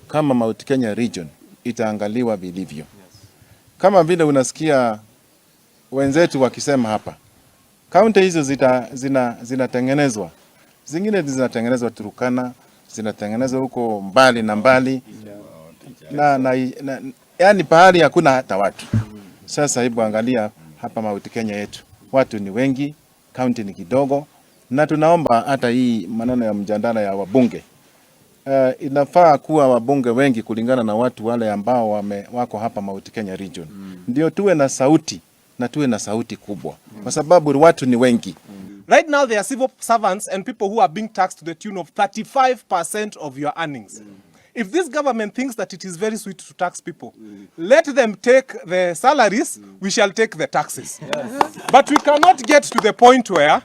kama Mount Kenya region itaangaliwa vilivyo. Kama vile unasikia wenzetu wakisema hapa, kaunti hizo zinatengenezwa, zingine zinatengenezwa Turkana, zinatengenezwa huko mbali na mbali, yani pahali hakuna hata watu. Sasa hebu angalia hapa Mount Kenya yetu, watu ni wengi, kaunti ni kidogo, na tunaomba hata hii maneno ya mjadala ya wabunge, inafaa kuwa wabunge wengi kulingana na watu wale ambao wako hapa Mount Kenya region. Ndio tuwe na sauti, na tuwe na sauti kubwa, kwa sababu watu ni wengi. Right now there are civil servants and people who are being taxed to the tune of 35% of your earnings. If this government thinks that it is very sweet to tax people, let them take the salaries, we shall take the taxes. But we cannot get to the point where,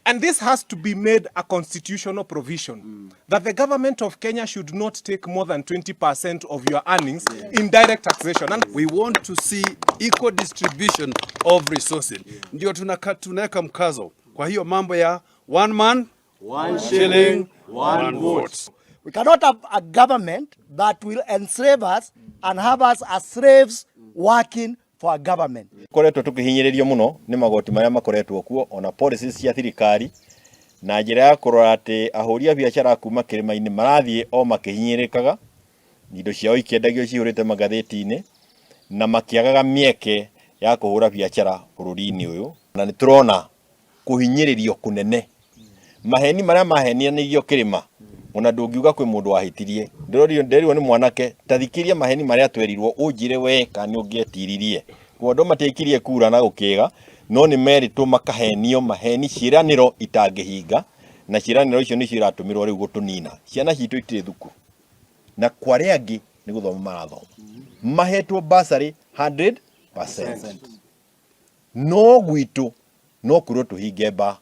and this has to be made a constitutional provision, that the government of Kenya should not take more than 20% of your earnings in direct taxation. And we want to see equal distribution of resources. Ndio tunaweka mkazo. Kwa hiyo mambo ya one man, one shilling, one vote. We cannot have a government that will enslave us and have us as slaves working for a government. Koretwo tukihinyiririo muno ni magoti maria makoretwo kuo ona policies cia thirikari na njira ya kurora ati ahuria biashara kuma kirima-ini marathie o makihinyirikaga, indo ciao ikiendagio ciurite magatheti-ini na makiagaga mieke ya kuhura biashara bururi-ini uyu, na niturona kuhinyiririo kunene. Maheni maria mahenianĩirio kirima ona ndũngiuga kwĩ mũndũ wahĩtirie. Nderirwo nĩ mwanake tathikiria maheni maria twerirwo unjire we kana ũngĩetiririe. Kwandũ matĩkirie kura na gũkĩga, no nĩ meritwo makahenio maheni ciĩranĩro itangĩhinga, na ciĩranĩro icio nĩcio iratũmirwo rĩu gũtũnina. Ciana citũ itirĩ thukuru, na kwa arĩa angĩ nĩ gũthoma marathoma. Mahetwo bursary 100%. No gwitũ no kurwo tũhinge mba.